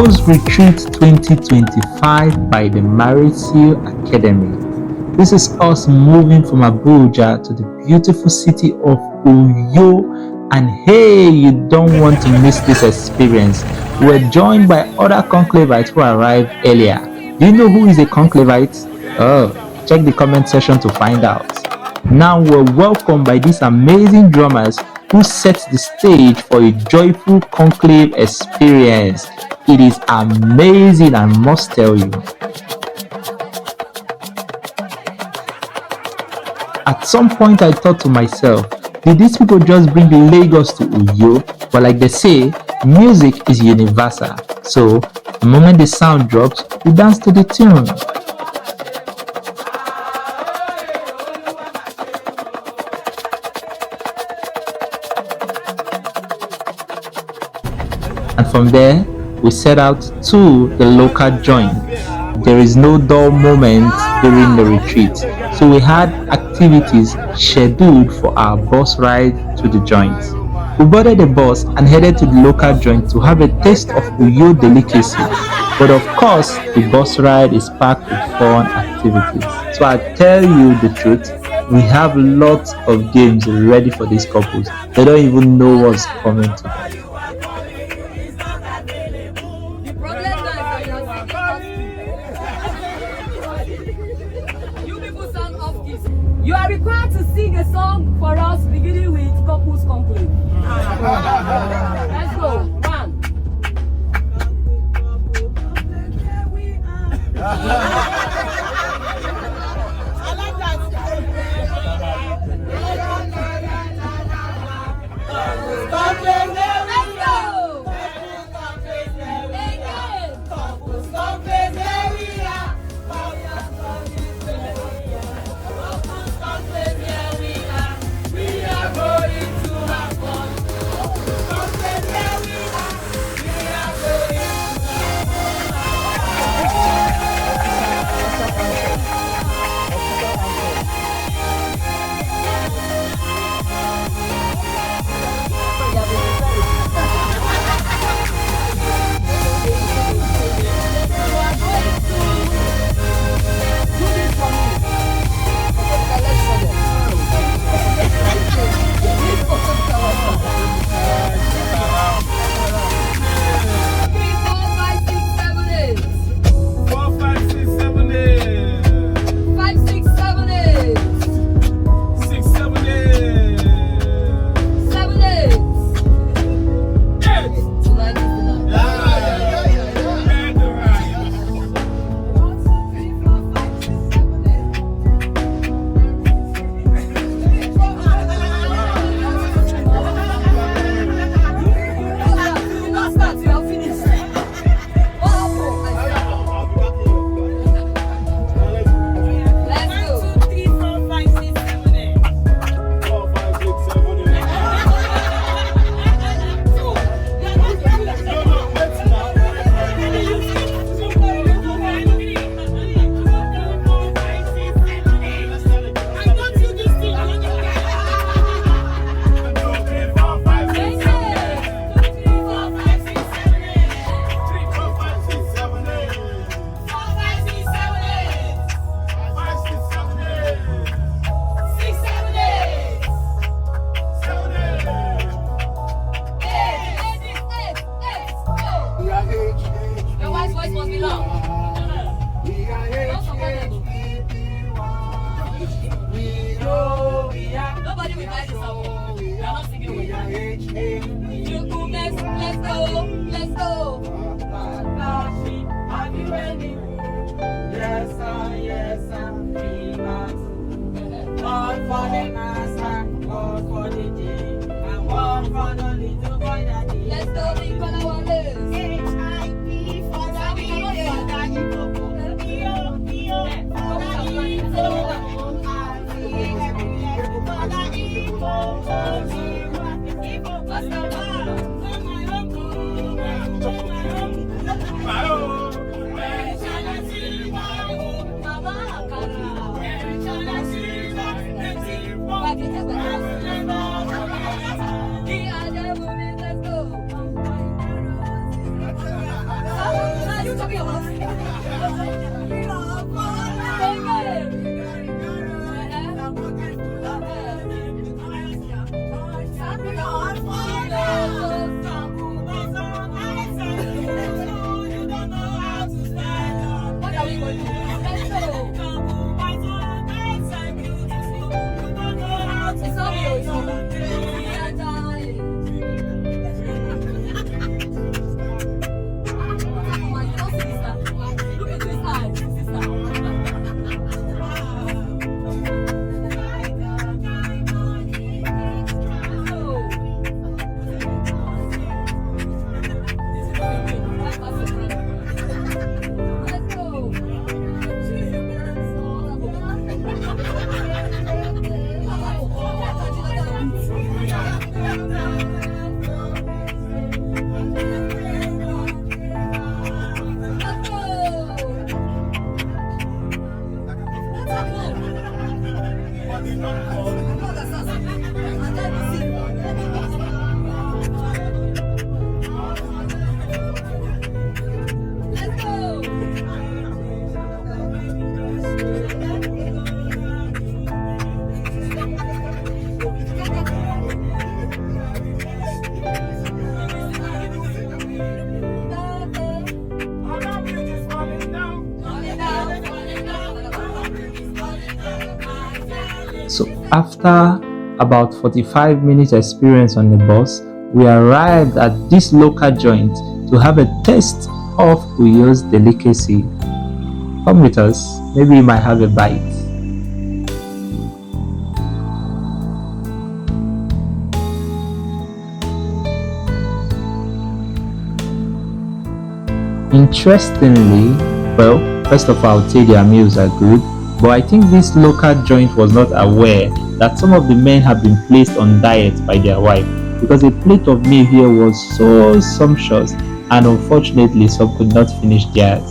Couples Retreat 2025 by the Married Seal Academy. This is us moving from Abuja to the beautiful city of Uyo, and hey, you don't want to miss this experience. We're joined by other conclavites who arrived earlier. Do you know who is a conclavite? Oh, check the comment section to find out. Now we're welcomed by these amazing drummers who set the stage for a joyful conclave experience. It is amazing, I must tell you. At some point I thought to myself, did these people just bring Lagos to Uyo? But like they say, music is universal. So the moment the sound drops, we dance to the tune. And from there, we set out to the local joint. There is no dull moment during the retreat, so we had activities scheduled for our bus ride to the joint. We boarded the bus and headed to the local joint to have a taste of Uyo delicacy. But of course, the bus ride is packed with fun activities. So I tell you the truth, we have lots of games ready for these couples. They don't even know what's coming to them. You are required to sing a song for us beginning with Couples Conclave. Let's go. One. I like that. Nobody will buy this song. We are not singing with you. Let's go. Let's go. Are you ready? Yes, sir. Yes, sir. One for the master, one for the day, and one for the little boy daddy. Let's go, we call our list. H.I.P. for the day, for the hippo, P.O. for the hippo. Mama, After about 45 minutes experience on the bus, we arrived at this local joint to have a taste of Uyo's delicacy. Come with us, maybe you might have a bite. Interestingly, well, first of all, I would say their meals are good, but I think this local joint was not aware that some of the men have been placed on diet by their wife, because a plate of meal here was so sumptuous and unfortunately some could not finish theirs.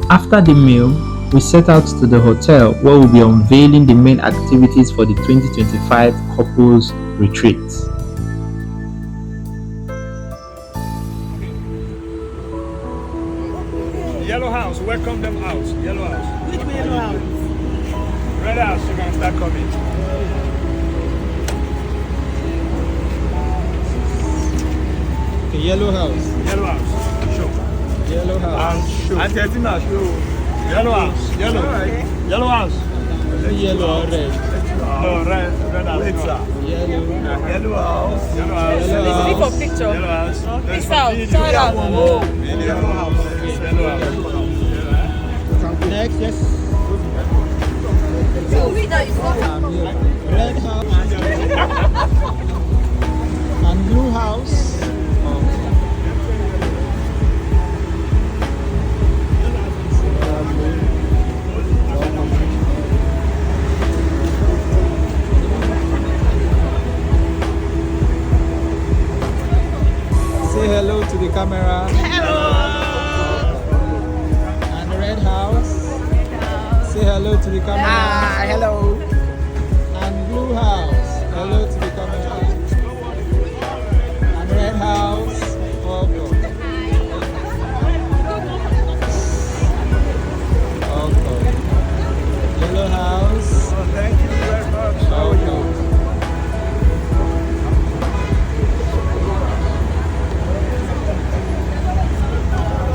After the meal, we set out to the hotel where we'll be unveiling the main activities for the 2025 couples retreat. Yellow house, welcome them house. Yellow house. Which yellow house? Red house, you can start coming. Okay, yellow house. Yellow house, show. Yellow house. Show. And 13 house, show. Yellow house, yellow. Yellow house. Yellow or red? No, red house. Yellow. Yellow house. Yellow house. Yellow This is house. for picture. Yellow house. There's Peace out. video. Shout out. Yellow house. Yellow house. Next, yes. So we that is not Red house. And blue house. Say hello to the camera. And red house. Say hello to the camera. Hello. And blue house. Hello to the camera. And red house. Welcome. Welcome. Yellow house. Oh, thank you very much. Welcome.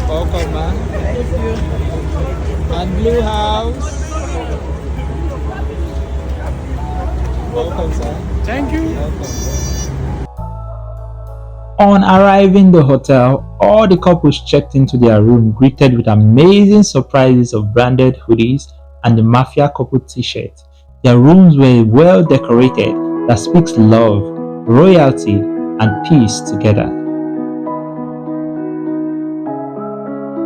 Welcome, man. And blue house. Welcome, sir. Thank you. Welcome. On arriving the hotel, all the couples checked into their room greeted with amazing surprises of branded hoodies and the Mafia couple t-shirt. Their rooms were well decorated that speaks love, royalty, and peace together.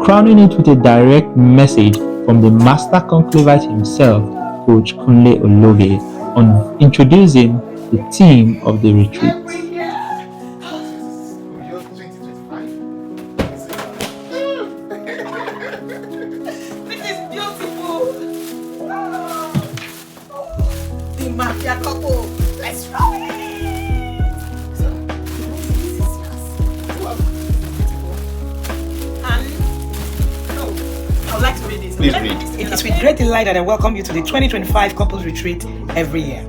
Crowning it with a direct message from the master conclavite himself, Coach Kunle Ologe, on introducing the theme of the retreat. This is beautiful. Wow. The mafia couple. Let's roll it. So, this is yours. Wow. And I would like to read this. Please read. It is with great delight that I welcome you to the 2025 couples retreat every year.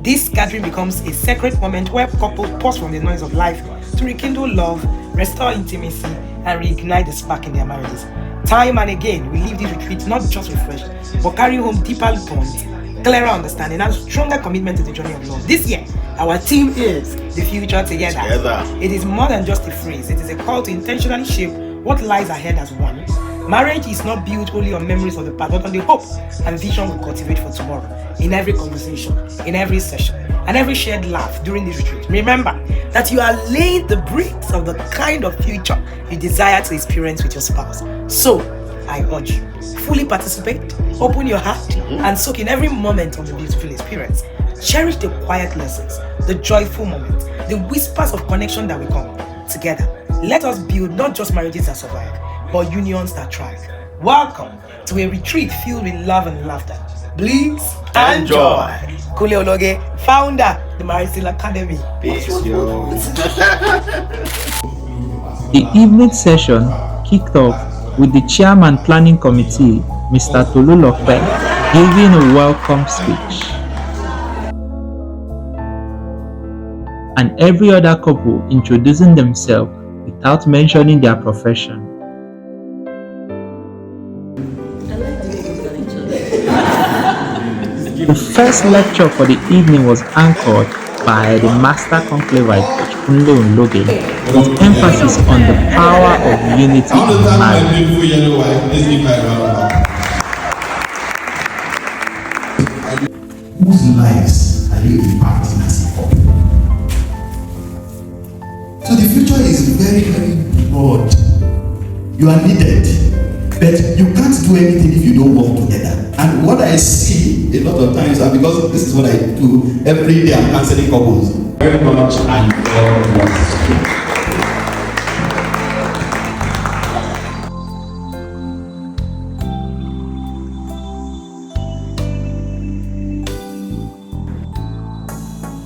This gathering becomes a sacred moment where couples pause from the noise of life to rekindle love, restore intimacy, and reignite the spark in their marriages. Time and again, we leave this retreat not just refreshed, but carry home deeper bonds, clearer understanding, and stronger commitment to the journey of love. This year, our theme is the future together. It is more than just a phrase. It is a call to intentionally shape what lies ahead as one. Marriage is not built only on memories of the past, but on the hope and vision we cultivate for tomorrow. In every conversation, in every session, and every shared laugh during this retreat, remember that you are laying the bricks of the kind of future you desire to experience with your spouse. So, I urge you, fully participate, open your heart, and soak in every moment of the beautiful experience. Cherish the quiet lessons, the joyful moments, the whispers of connection that we come together. Let us build not just marriages that survive, but unions that thrive. Welcome to a retreat filled with love and laughter, bliss and joy. Kunle Ologe, founder, the Marriage Seal Academy. Peace, yo. The evening session kicked off with the chairman planning committee, Mr. Tolulope, giving a welcome speech. And every other couple introducing themselves without mentioning their profession. The first lecture for the evening was anchored by the Master Conclavite Coach Kunle Onloge, with emphasis on the power of unity in marriage. Beautiful yellow wife. Let's give her a round of applause. Whose lives are you impacting as a couple? So the future is very, very broad. You are needed, but you can't do anything if you don't work together. And what I see a lot of times, and because this is what I do every day, I'm counseling couples. Very much, and God bless you.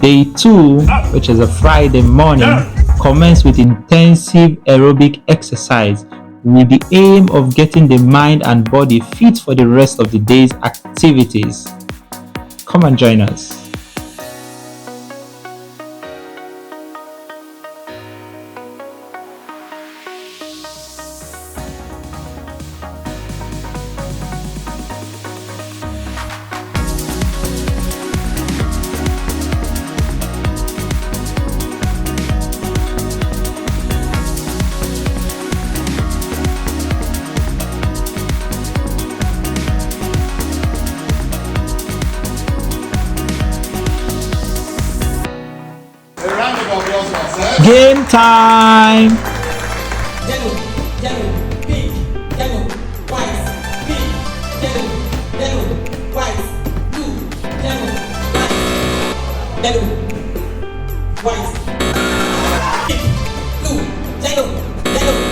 Day 2, which is a Friday morning, commenced with intensive aerobic exercise with the aim of getting the mind and body fit for the rest of the day's activities. Come and join us. Game time! Yellow, yellow, pink, yellow, white, pink, yellow, yellow, white, blue, yellow, white, pink, blue, yellow, yellow, white,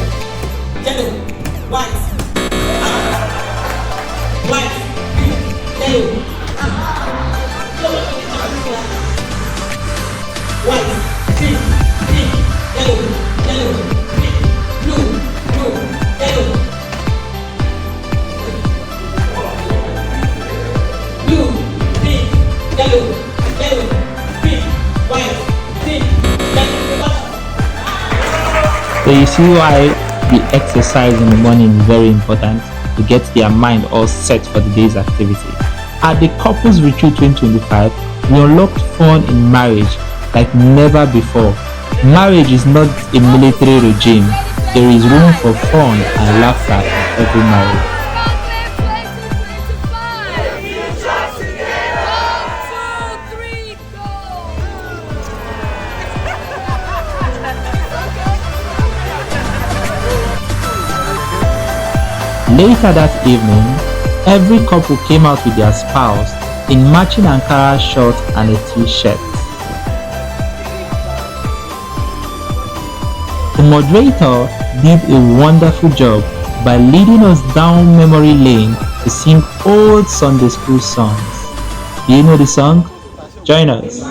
pink, yellow. White, pink, pink, yellow, yellow, pink, blue, blue, yellow. Blue, pink, yellow, yellow, pink, white, pink, yellow. So you see why the exercise in the morning is very important to get their mind all set for the day's activity. At the Couples Retreat 2025, we unlocked fun in marriage like never before. Marriage is not a military regime. There is room for fun and laughter in every marriage. Later that evening, every couple came out with their spouse in matching Ankara shorts and a t-shirt. The moderator did a wonderful job by leading us down memory lane to sing old Sunday school songs. Do you know the song? Join us.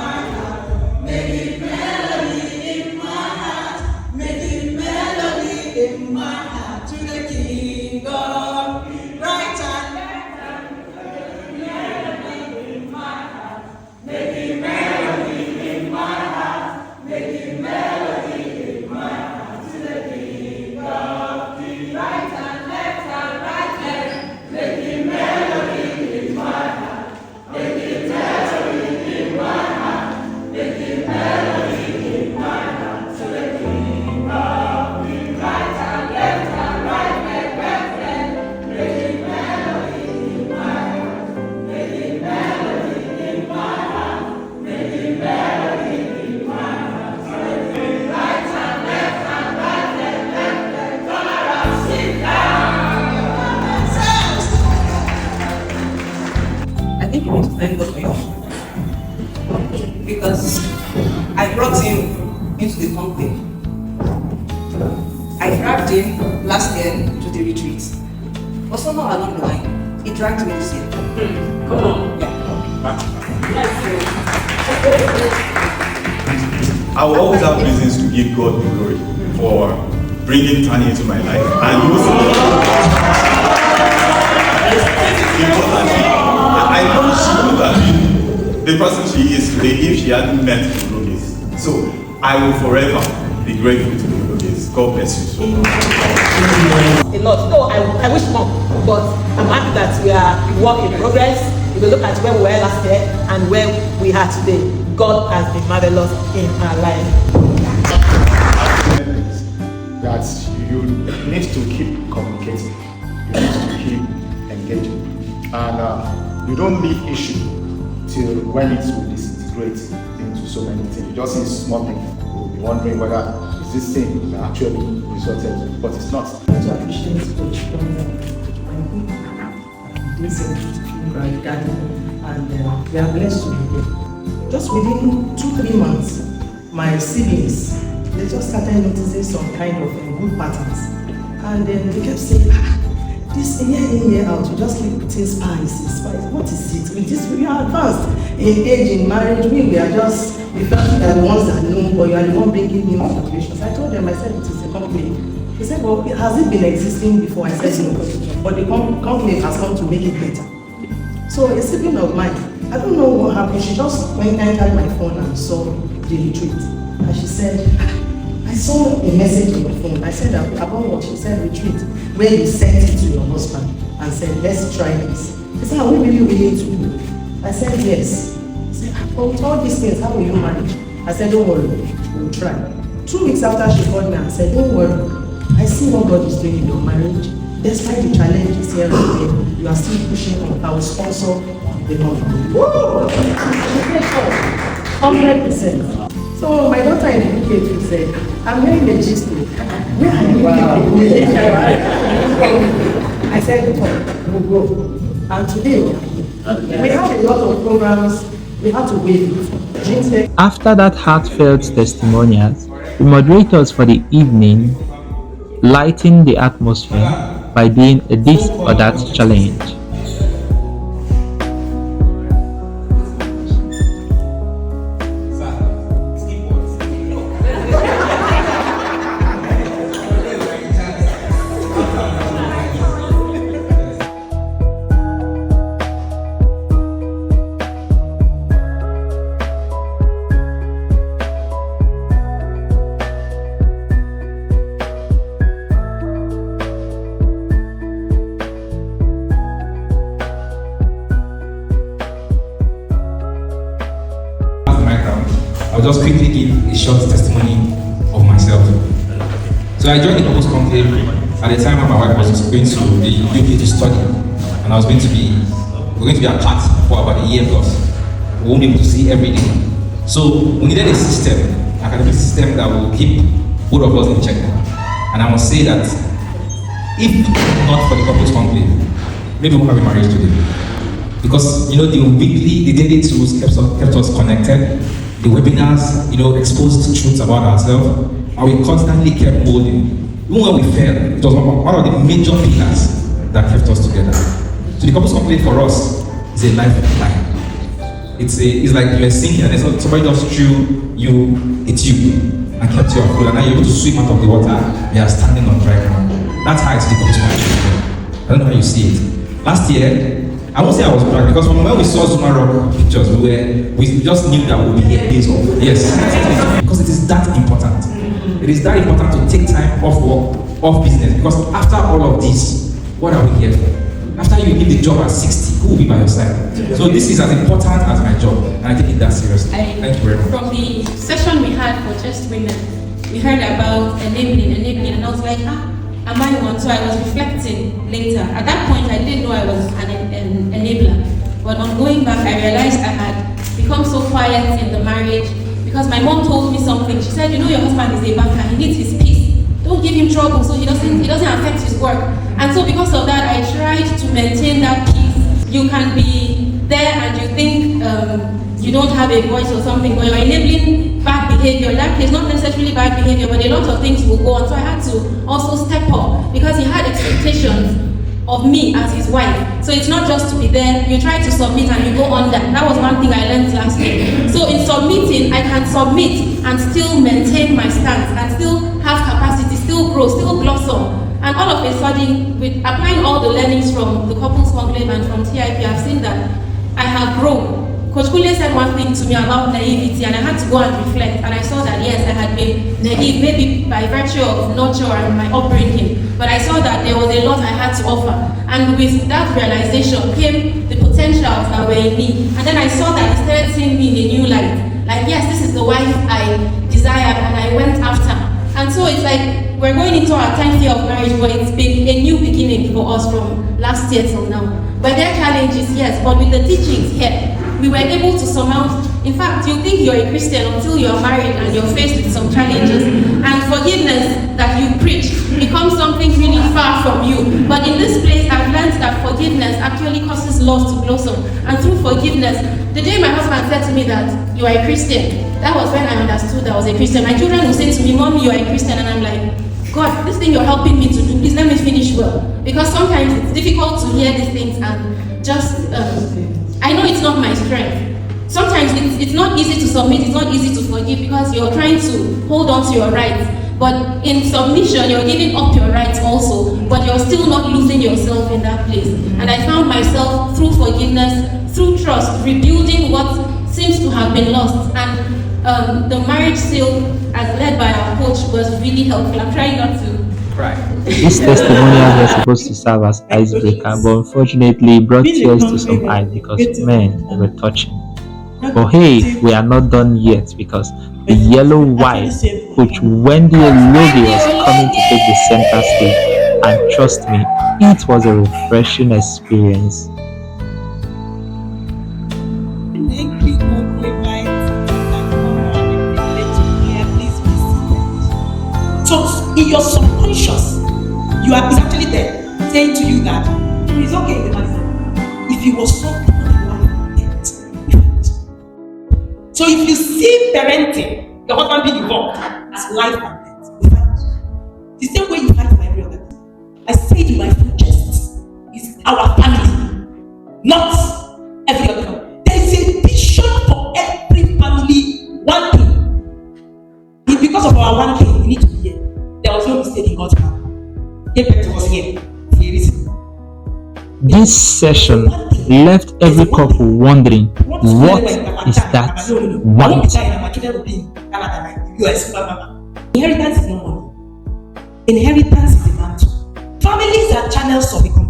I think you need to thank God for you. Because I brought him into the company. I dragged him last year to the retreat. But somehow along the line, he dragged me this year. Come on. Yeah. I will always have reasons to give God the glory for bringing Tani into my life. And importantly, I know she would have been the person she is today if she hadn't met Louis. So I will forever be grateful to you. privileges. God bless you so much. A lot. No, I wish more, but I'm happy that we are work in progress. If you look at where we were last year and where we are today, God has been marvelous in our life. That you need to keep communicating, you need to keep engaging, and you don't leave issue till when it will disintegrate into so many things. You just see small thing, you'll be wondering whether is this thing that actually resulted, but it's not. I want to appreciate Coach doing some beautiful garden, and we are blessed to be here. Just within 2-3 months, my siblings, they just started noticing some kind of good patterns, and then they kept saying, this year in, year out, you just keep putting spice. What is it? We are advanced in age, in marriage. We felt that the ones that know, but you are the one bringing new calculations. I told them, I said, it is a company. He said, well, has it been existing before? I said, no, but the company has come to make it better. So a sibling of mine, I don't know what happened. She just went and entered my phone and saw the retreat. And she said, I saw a message on your phone. I said, about what? She said, retreat, where you sent it to your husband and said, let's try this. He said, are we really willing to? I said, yes. He said, well, with all these things, how will you manage? I said, don't worry, we'll try. 2 weeks after she called me and said, don't worry, I see what God is doing in your marriage. Despite the challenges here and there, you are still pushing on. I will sponsor the money. Woo! 100%. So my daughter in the UK too said, I'm hearing the gist. Where are you? Wow. I said, we'll go. And today, we have a lot of programs. We have to wait. After that heartfelt testimonials, the moderators for the evening lighten the atmosphere by doing a this or that challenge. I'll just quickly give a short testimony of myself. So I joined the couples conclave at the time when my wife was going to the UK to study, and we're going to be apart for about a year plus. We won't be able to see every day. So we needed a system, an academic system that will keep both of us in check. And I must say that if not for the couples conclave, maybe we won't have a marriage today. Because the daily tools kept us connected. The webinars, exposed truths about ourselves, and we constantly kept molding. Even when we failed, it was one of the major pillars that kept us together. So the couples conclave for us is a lifeline. It's like you're sinking and somebody just threw you a tube and kept you afloat, and now you're able to swim out of the water. You are standing on dry ground. That's how I see the couples conclave. I don't know how you see it. Last year, I won't say I was proud, because when we saw Zuma Rock pictures, we just knew that we'll be here days off. Yes. Because it is that important. It is that important to take time off work, off business, because after all of this, what are we here for? After you leave the job at 60, who will be by your side? So this is as important as my job, and I take it that seriously. Thank you very much. From the session we had for Just Women, we heard about enabling, and I was like, am I one? So I was reflecting later. At that point, I didn't know I was an enabler. But on going back, I realized I had become so quiet in the marriage because my mom told me something. She said, your husband is a banker, he needs his peace. Don't give him trouble so he doesn't affect his work. And so because of that, I tried to maintain that peace. You can be there and you think you don't have a voice or something, but you're enabling bad behavior. In that case, not necessarily bad behavior, but a lot of things will go on. So I had to also step up because he had expectations of me as his wife. So it's not just to be there, you try to submit and you go under. That was one thing I learned last year. So in submitting, I can submit and still maintain my stance and still have capacity, still grow, still blossom. And all of a sudden, with applying all the learnings from the couples conclave and from TIP, I've seen that I have grown Coach Kule said one thing to me about naivety, and I had to go and reflect. And I saw that yes, I had been naive, maybe by virtue of nurture and my upbringing. But I saw that there was a lot I had to offer. And with that realization came the potentials that were in me. And then I saw that he started seeing me in a new light. Like, yes, this is the wife I desired, and I went after. And so it's like we're going into our 10th year of marriage, but it's been a new beginning for us from last year till now. But there are challenges, yes, but with the teachings here, we were able to surmount. In fact, you think you're a Christian until you're married and you're faced with some challenges. And forgiveness that you preach becomes something really far from you. But in this place, I've learned that forgiveness actually causes love to blossom. And through forgiveness, the day my husband said to me that you are a Christian, that was when I understood that I was a Christian. My children will say to me, Mommy, you are a Christian. And I'm like, God, this thing you're helping me to do, please let me finish well. Because sometimes it's difficult to hear these things and just, I know it's not my strength. Sometimes it's not easy to submit, it's not easy to forgive because you're trying to hold on to your rights. But in submission, you're giving up your rights also, but you're still not losing yourself in that place. And I found myself through forgiveness, through trust, rebuilding what seems to have been lost. And the marriage seal, as led by our coach, was really helpful. I'm trying not to cry. These testimonials were supposed to serve as icebreaker, but unfortunately it brought tears to some eyes because men were touching. But hey, we are not done yet because the yellow white Coach Wendy Olobi was coming to take the center stage, and trust me, it was a refreshing experience. Thank you, God, so in your subconscious, you are actually there saying to you that it's okay in the matter. If you were so so if you see parenting, your husband being involved as life and death, you fight. The same way you fight for every other thing. I say it in my full chest, it's our family, not every other family. There is a vision for every family, one thing. It's because of our one thing, we need to be here. There was no mistake in God's plan. He gave birth to us here. For a reason. This session left every couple wondering, what is that one? Inheritance is not money. Inheritance is a mantle. Families are channels of economy.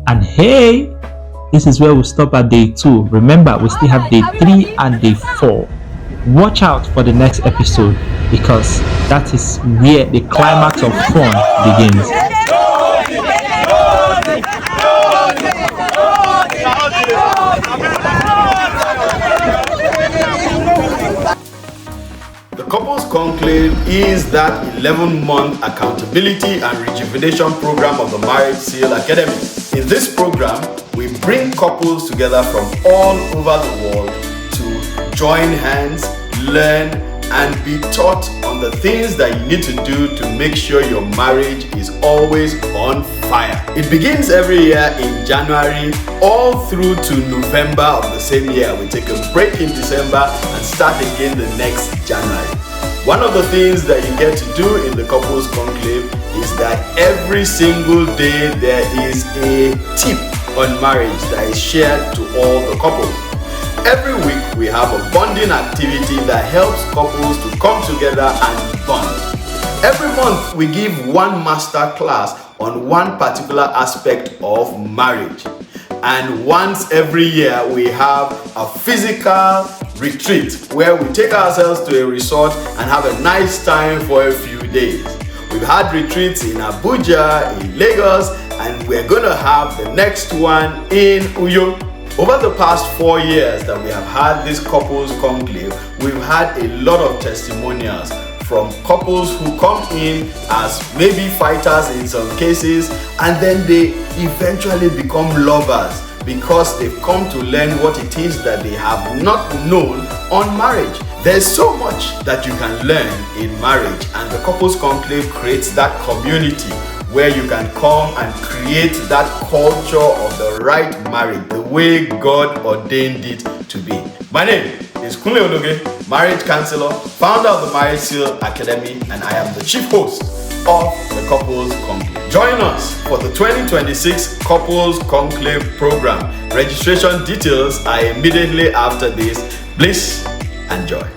And hey, this is where we stop at day 2. Remember, we still have day 3 and day 4. Watch out for the next episode because that is where the climax of fun begins. The Couples Conclave is that 11-month accountability and rejuvenation program of the Marriage Seal Academy. In this program, we bring couples together from all over the world to join hands, learn, and be taught on the things that you need to do to make sure your marriage is always on fire. It begins every year in January all through to November of the same year. We take a break in December and start again the next January. One of the things that you get to do in the Couples Conclave is that every single day there is a tip on marriage that is shared to all the couples. Every week we have a bonding activity that helps couples to come together and bond. Every month we give one master class on one particular aspect of marriage. And once every year we have a physical retreat where we take ourselves to a resort and have a nice time for a few days. We've had retreats in Abuja, in Lagos, and we're going to have the next one in Uyo. Over the past 4 years that we have had this Couples Conclave, we've had a lot of testimonials from couples who come in as maybe fighters in some cases, and then they eventually become lovers because they've come to learn what it is that they have not known on marriage. There's so much that you can learn in marriage, and the Couples Conclave creates that community where you can come and create that culture of the right marriage, the way God ordained it to be. My name is Kunle Onoge, marriage counselor, founder of the Marriage Seal Academy, and I am the chief host of the Couples Conclave. Join us for the 2026 Couples Conclave program. Registration details are immediately after this. Please enjoy.